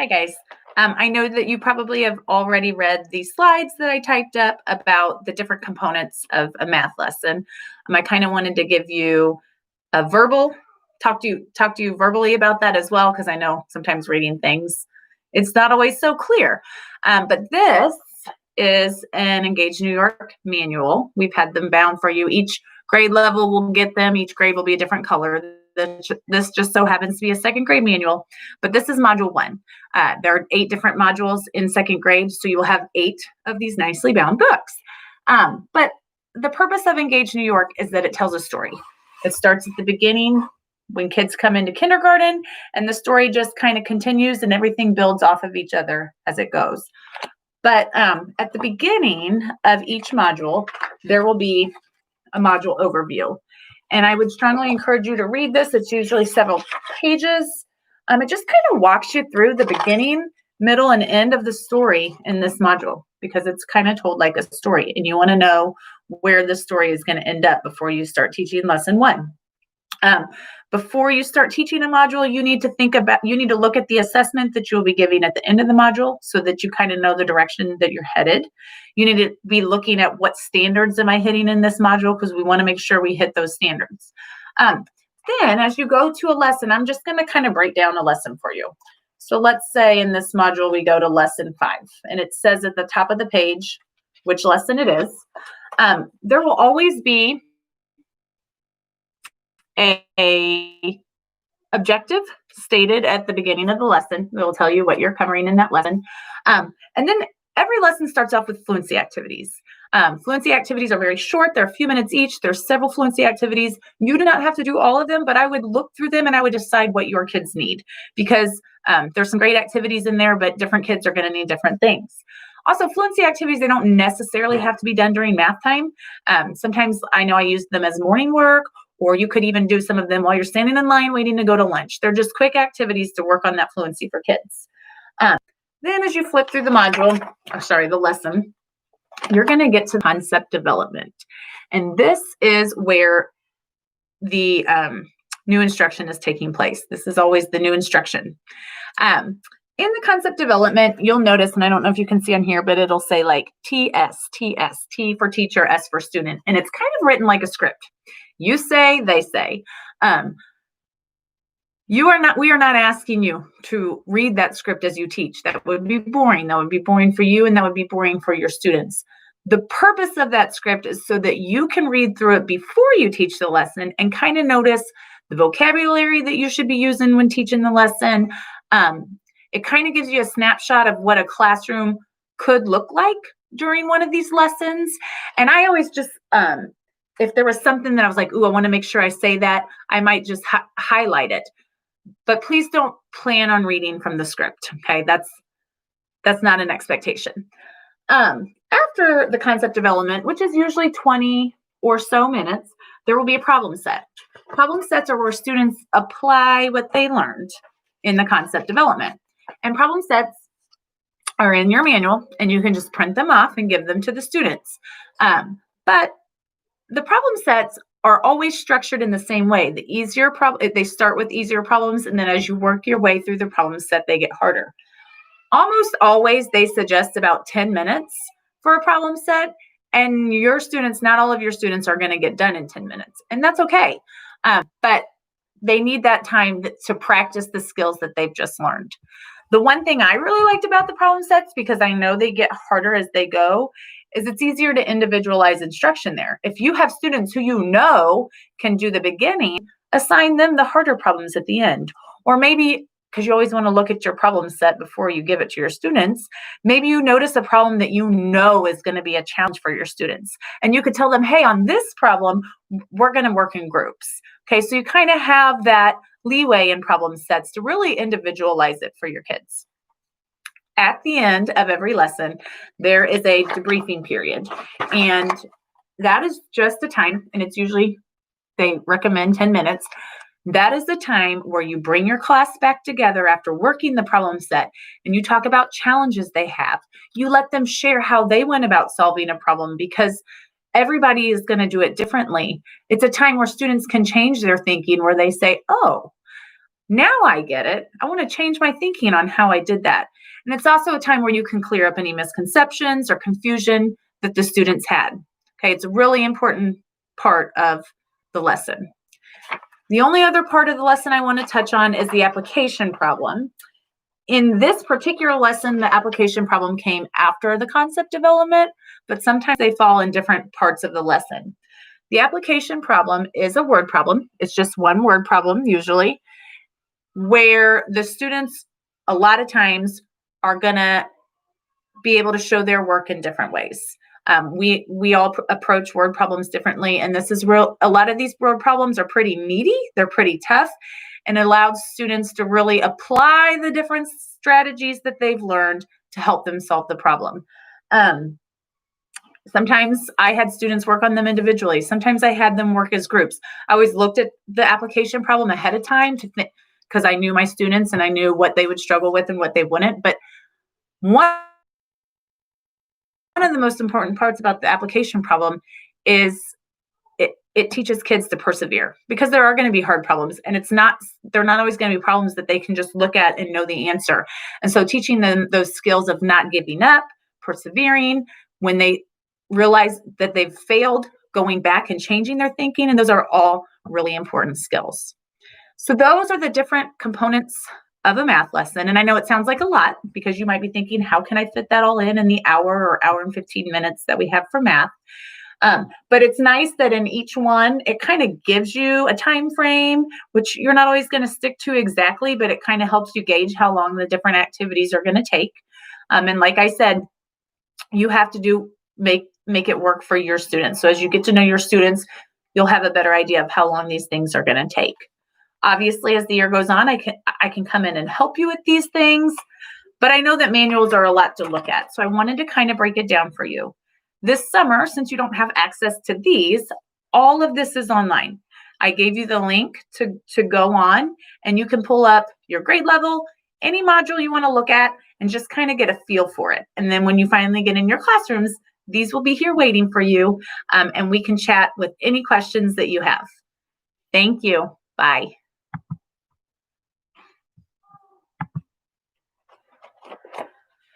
Hi, guys. I know that you probably have already read these slides that I typed up about the different components of a math lesson. I kind of wanted to give you a talk to you verbally about that as well, because I know sometimes reading things, it's not always so clear. But this is an Engage New York manual. We've had them bound for you. Each grade level will get them. Each grade will be a different color. This just so happens to be a second grade manual, but this is module 1. There are 8 different modules in second grade, so you will have 8 of these nicely bound books. But the purpose of Engage New York is that it tells a story. It starts at the beginning when kids come into kindergarten, and the story just kind of continues and everything builds off of each other as it goes. But at the beginning of each module, there will be a module overview. And I would strongly encourage you to read this. It's usually several pages. It just kind of walks you through the beginning, middle, and end of the story in this module, because it's kind of told like a story, and you want to know where the story is going to end up before you start teaching lesson 1. Before you start teaching a module, you need to look at the assessment that you'll be giving at the end of the module so that you kind of know the direction that you're headed. You need to be looking at what standards am I hitting in this module, because we want to make sure we hit those standards. Then as you go to a lesson, I'm just going to kind of break down a lesson for you. So let's say in this module, we go to lesson 5, and it says at the top of the page which lesson it is. There will always be a objective stated at the beginning of the lesson. It will tell you what you're covering in that lesson. And then every lesson starts off with fluency activities. Fluency activities are very short. They're a few minutes each. There's several fluency activities. You do not have to do all of them, but I would look through them and I would decide what your kids need, because there's some great activities in there, but different kids are going to need different things. Also, fluency activities, they don't necessarily have to be done during math time. Sometimes I know I use them as morning work, or you could even do some of them while you're standing in line waiting to go to lunch. They're just quick activities to work on that fluency for kids. Then as you flip through the lesson, you're going to get to concept development. And this is where the new instruction is taking place. This is always the new instruction. In the concept development, you'll notice, and I don't know if you can see on here, but it'll say like TS, TS, T for teacher, S for student. And it's kind of written like a script. You say, they say. We are not asking you to read that script as you teach. That would be boring. That would be boring for you, and that would be boring for your students. The purpose of that script is so that you can read through it before you teach the lesson and kind of notice the vocabulary that you should be using when teaching the lesson. It kind of gives you a snapshot of what a classroom could look like during one of these lessons. And I always just, if there was something that I was like, ooh, I want to make sure I say that, I might just highlight it. But please don't plan on reading from the script, okay? That's not an expectation. After the concept development, which is usually 20 or so minutes, there will be a problem set. Problem sets are where students apply what they learned in the concept development. And problem sets are in your manual, and you can just print them off and give them to the students. But the problem sets are always structured in the same way. They start with easier problems, and then as you work your way through the problem set, they get harder. Almost always, they suggest about 10 minutes for a problem set, and not all of your students are going to get done in 10 minutes, and that's okay. But they need that time to practice the skills that they've just learned. The one thing I really liked about the problem sets, because I know they get harder as they go, is it's easier to individualize instruction there. If you have students who you know can do the beginning, assign them the harder problems at the end. Or maybe, because you always want to look at your problem set before you give it to your students, maybe you notice a problem that you know is going to be a challenge for your students. And you could tell them, hey, on this problem, we're going to work in groups. Okay, so you kind of have that leeway in problem sets to really individualize it for your kids. At the end of every lesson, there is a debriefing period, and that is just the time, and it's usually, they recommend 10 minutes. That is the time where you bring your class back together after working the problem set, and you talk about challenges they have. You let them share how they went about solving a problem, because everybody is going to do it differently. It's a time where students can change their thinking, where they say, oh, Now I get it. I want to change my thinking on how I did that. And it's also a time where you can clear up any misconceptions or confusion that the students had. Okay, it's a really important part of the lesson. The only other part of the lesson I want to touch on is the application problem. In this particular lesson, the application problem came after the concept development, but sometimes they fall in different parts of the lesson. The application problem is a word problem. It's just one word problem usually, where the students a lot of times are going to be able to show their work in different ways. We all approach word problems differently, and this is real. A lot of these word problems are pretty meaty. They're pretty tough, and allows students to really apply the different strategies that they've learned to help them solve the problem. Sometimes I had students work on them individually. Sometimes I had them work as groups. I always looked at the application problem ahead of time to think, because I knew my students and I knew what they would struggle with and what they wouldn't. But one of the most important parts about the application problem is it teaches kids to persevere, because there are going to be hard problems, and they're not always going to be problems that they can just look at and know the answer. And so teaching them those skills of not giving up, persevering, when they realize that they've failed, going back and changing their thinking, and those are all really important skills. So those are the different components of a math lesson. And I know it sounds like a lot, because you might be thinking, how can I fit that all in the hour or hour and 15 minutes that we have for math? But it's nice that in each one, it kind of gives you a time frame, which you're not always going to stick to exactly, but it kind of helps you gauge how long the different activities are going to take. And like I said, you have to make it work for your students. So as you get to know your students, you'll have a better idea of how long these things are going to take. Obviously, as the year goes on, I can come in and help you with these things, but I know that manuals are a lot to look at. So I wanted to kind of break it down for you. This summer, since you don't have access to these, all of this is online. I gave you the link to go on, and you can pull up your grade level, any module you want to look at, and just kind of get a feel for it. And then when you finally get in your classrooms, these will be here waiting for you, and we can chat with any questions that you have. Thank you. Bye.